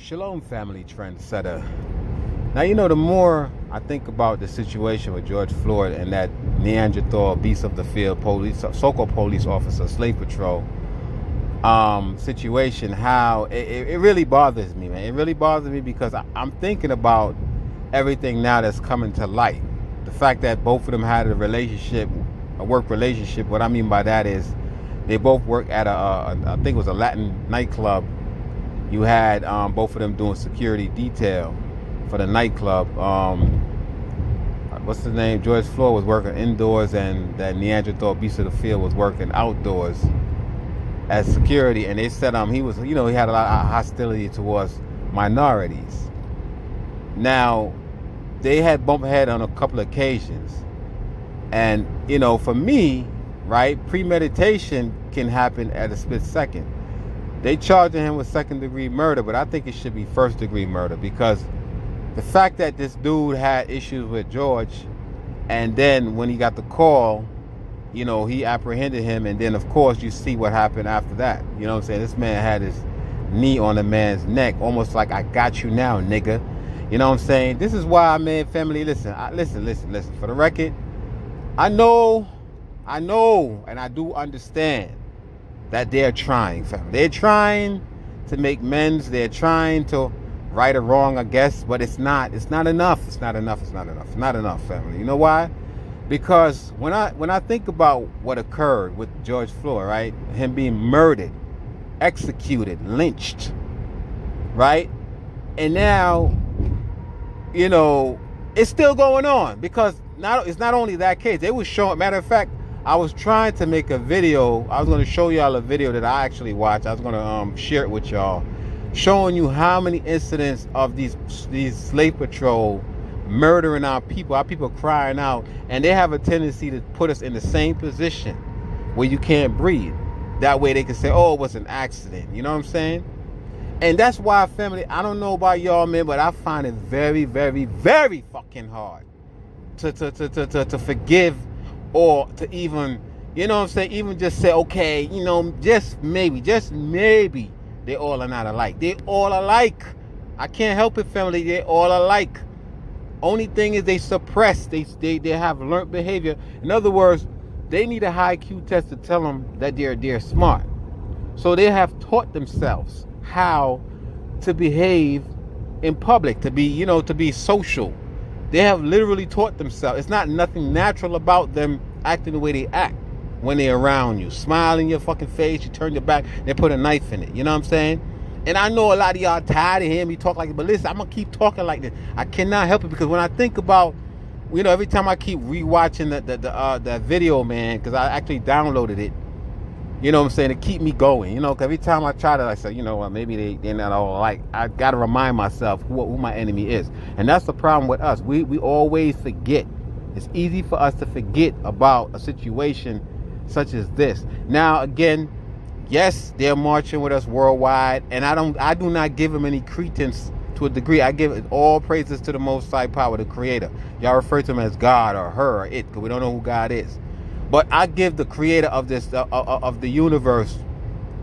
Shalom, family trendsetter. Now, you know, the more I think about the situation with George Floyd and that Neanderthal beast of the field police, so-called police officer, slave patrol situation, how it really bothers me, man. It really bothers me because I'm thinking about everything now that's coming to light. The fact that both of them had a relationship, a work relationship. What I mean by that is they both work at I think it was a Latin nightclub. You had both of them doing security detail for the nightclub. What's the name? George Floyd was working indoors, and that Neanderthal beast of the field was working outdoors as security. And they said he was, he had a lot of hostility towards minorities. Now, they had bumped head on a couple of occasions, and for me, right, premeditation can happen at a split second. They charging him with second-degree murder, but I think it should be first-degree murder, because the fact that this dude had issues with George, and then when he got the call, he apprehended him, and then, of course, you see what happened after that. You know what I'm saying? This man had his knee on the man's neck, almost like, I got you now, nigga. You know what I'm saying? This is why, man, family, listen. Listen. For the record, I know, and I do understand that they're trying, family. They're trying to make amends. They're trying to right a wrong, I guess, but it's not enough. It's not enough, family. You know why? Because when I think about what occurred with George Floyd, right? Him being murdered, executed, lynched, right? And now, it's still going on, because it's not only that case. They were showing, matter of fact, I was trying to make a video. I was going to show y'all a video that I actually watched. I was going to share it with y'all, showing you how many incidents of these slave patrol murdering our people crying out, and they have a tendency to put us in the same position where you can't breathe. That way they can say, oh, it was an accident. You know what I'm saying? And that's why, family, I don't know about y'all, man, but I find it very, very, very fucking hard to forgive, or to even, even just say, okay, just maybe they all are not alike. They all alike. I can't help it, family. They all alike. Only thing is they suppress. They have learned behavior. In other words, they need a high IQ test to tell them that they're smart. So they have taught themselves how to behave in public, to be social. They have literally taught themselves. It's not nothing natural about them acting the way they act when they're around you. Smile in your fucking face, you turn your back, they put a knife in it. You know what I'm saying? And I know a lot of y'all tired of hearing me talk like this, but listen, I'm going to keep talking like this. I cannot help it, because when I think about, every time I keep rewatching that video, man, because I actually downloaded it, you know what I'm saying, to keep me going, because every time I try to, I say, maybe they're not all alike. I got to remind myself who my enemy is. And that's the problem with us. We always forget. It's easy for us to forget about a situation such as this. Now, again, yes, they're marching with us worldwide, and I do not give them any credence to a degree. I give all praises to the Most High Power, the Creator. Y'all refer to him as God or her or it, because we don't know who God is. But I give the Creator of this of the universe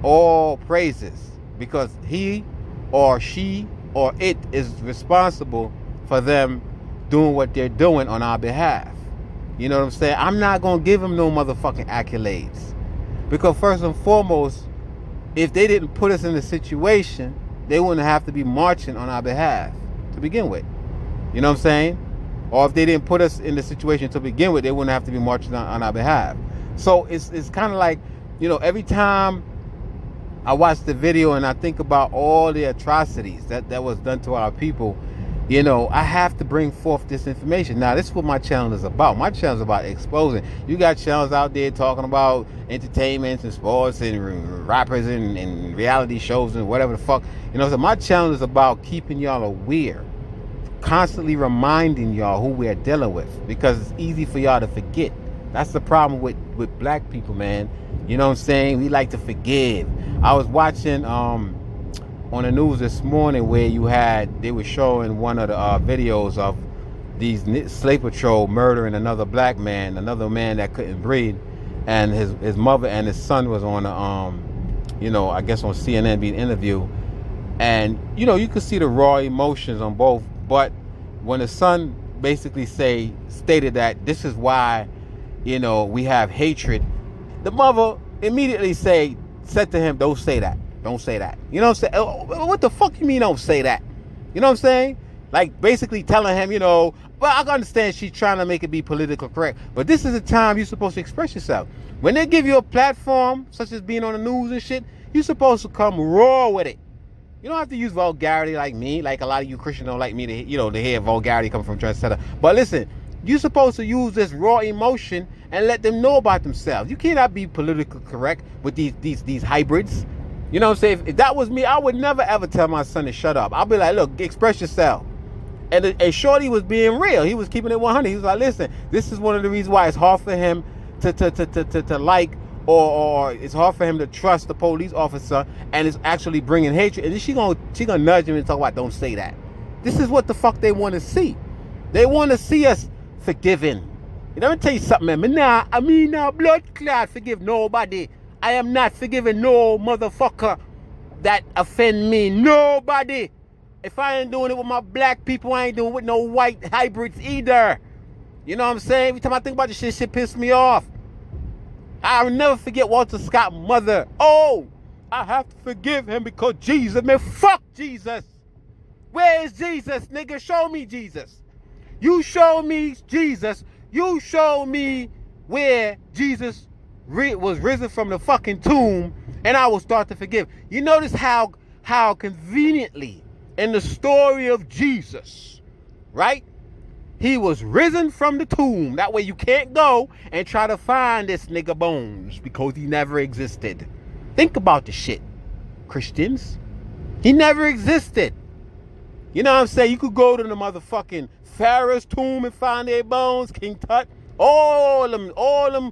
all praises, because he or she or it is responsible for them doing what they're doing on our behalf. You know what I'm saying? I'm not going to give them no motherfucking accolades, because first and foremost, if they didn't put us in the situation, they wouldn't have to be marching on our behalf to begin with. You know what I'm saying? Or if they didn't put us in the situation to begin with, they wouldn't have to be marching on our behalf. So it's kind of like, every time I watch the video and I think about all the atrocities that was done to our people, I have to bring forth this information. Now, this is what my channel is about. My channel is about exposing. You got channels out there talking about entertainment and sports and rappers and reality shows and whatever the fuck. So my channel is about keeping y'all aware, constantly reminding y'all who we're dealing with, because it's easy for y'all to forget. That's the problem with black people, man. You know what I'm saying? We like to forgive. I was watching on the news this morning where they were showing one of the videos of these slave patrol murdering another black man, another man that couldn't breathe, and his mother and his son was on I guess on CNN being interviewed, And you could see the raw emotions on both. But when the son basically stated that this is why we have hatred, the mother immediately said to him, don't say that, don't say that. You know what I'm saying? What the fuck you mean don't say that? You know what I'm saying? Like basically telling him, well, I understand she's trying to make it be politically correct, but this is the time you're supposed to express yourself. When they give you a platform such as being on the news and shit, you're supposed to come raw with it. You don't have to use vulgarity like me, like a lot of you Christians don't like me to hear vulgarity come from transgender. But listen, you're supposed to use this raw emotion and let them know about themselves. You cannot be politically correct with these hybrids. You know what I'm saying? If that was me, I would never ever tell my son to shut up. I'll be like, look, express yourself. And Shorty was being real. He was keeping it 100. He was like, listen, this is one of the reasons why it's hard for him to like, or it's hard for him to trust the police officer, and it's actually bringing hatred. And then she gonna nudge him and talk about, don't say that. This is what the fuck they want to see. They want to see us forgiven. Let me tell you something, man. Now, blood clot forgive nobody. I am not forgiving no motherfucker that offend me. Nobody. If I ain't doing it with my black people, I ain't doing it with no white hybrids either. You know what I'm saying? Every time I think about this shit pisses me off. I'll never forget Walter Scott's mother. Oh, I have to forgive him because Jesus, man, fuck Jesus. Where is Jesus, nigga? Show me Jesus. You show me Jesus. You show me where Jesus was risen from the fucking tomb, and I will start to forgive. You notice how conveniently in the story of Jesus, right? He was risen from the tomb. That way you can't go and try to find this nigga bones because he never existed. Think about the shit, Christians. He never existed. You know what I'm saying? You could go to the motherfucking Pharaoh's tomb and find their bones, King Tut, all them,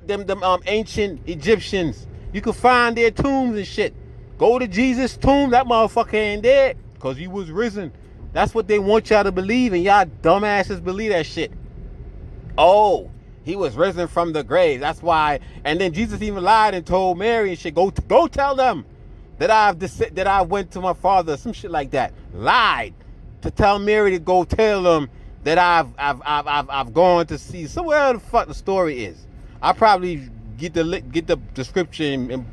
them ancient Egyptians. You could find their tombs and shit. Go to Jesus' tomb, that motherfucker ain't dead because he was risen. That's what they want y'all to believe, and y'all dumbasses believe that shit. Oh, he was risen from the grave. That's why. And then Jesus even lied and told Mary and shit, go tell them that I went to my father, some shit like that. Lied to tell Mary to go tell them that I've gone to see somewhere the fuck the story is. I'll probably get the description and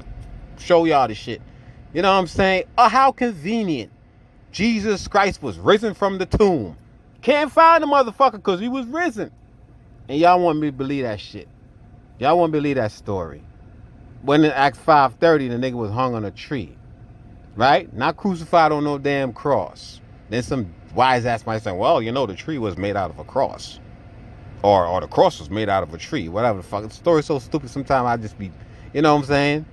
show y'all the shit. You know what I'm saying? Oh, how convenient. Jesus Christ was risen from the tomb. Can't find the motherfucker because he was risen. And y'all want me to believe that shit. Y'all want me to believe that story. When in Acts 5:30, the nigga was hung on a tree. Right? Not crucified on no damn cross. Then some wise ass might say, well, the tree was made out of a cross. Or the cross was made out of a tree. Whatever the fuck. The story's so stupid sometimes I just be, you know what I'm saying?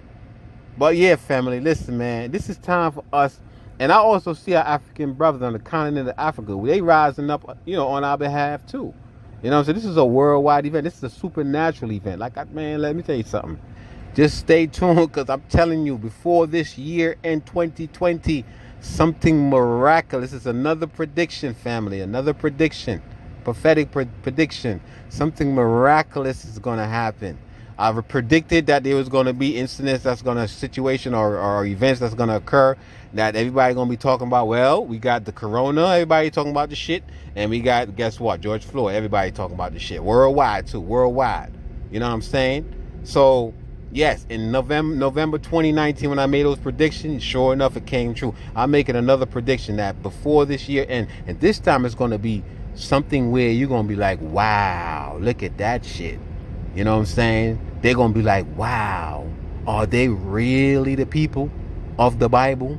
But yeah, family, listen, man. This is time for us. And I also see our African brothers on the continent of Africa. They rising up, on our behalf too. You know what I'm saying? This is a worldwide event. This is a supernatural event. Man, let me tell you something. Just stay tuned, because I'm telling you, before this year in 2020, something miraculous. It's another prediction, family. Another prediction. Prophetic prediction. Something miraculous is going to happen. I've predicted that there was going to be incidents situation or events that's going to occur that everybody going to be talking about. Well, we got the corona, everybody talking about the shit, and we got, guess what, George Floyd, everybody talking about the shit. Worldwide too, worldwide. You know what I'm saying? So, yes, in November 2019 when I made those predictions, sure enough, it came true. I'm making another prediction that before this year end, and this time it's going to be something where you're going to be like, wow, look at that shit. You know what I'm saying? They're going to be like, wow, are they really the people of the Bible?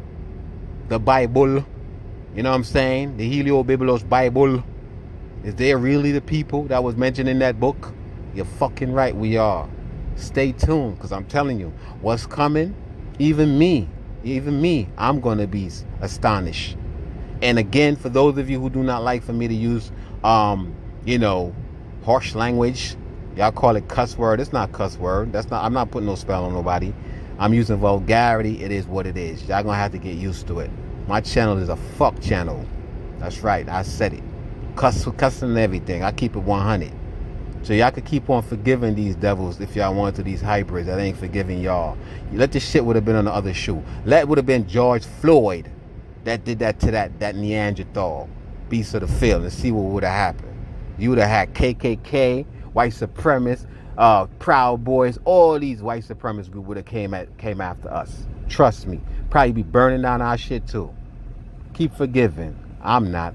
The Bible. You know what I'm saying? The Heliobiblos Bible. Is they really the people that was mentioned in that book? You're fucking right, we are. Stay tuned, because I'm telling you, what's coming, even me, I'm going to be astonished. And again, for those of you who do not like for me to use, harsh language, y'all call it cuss word. It's not cuss word. I'm not putting no spell on nobody. I'm using vulgarity. It is what it is. Y'all gonna have to get used to it. My channel is a fuck channel. That's right. I said it. Cussing and everything. I keep it 100. So y'all could keep on forgiving these devils if y'all want to, these hybrids that ain't forgiving y'all. You let this shit would have been on the other shoe. That would have been George Floyd that did that to that Neanderthal beast of the field, and see what would have happened. You would have had KKK, white supremacists, Proud Boys, all these white supremacist groups would have came after us. Trust me. Probably be burning down our shit too. Keep forgiving. I'm not.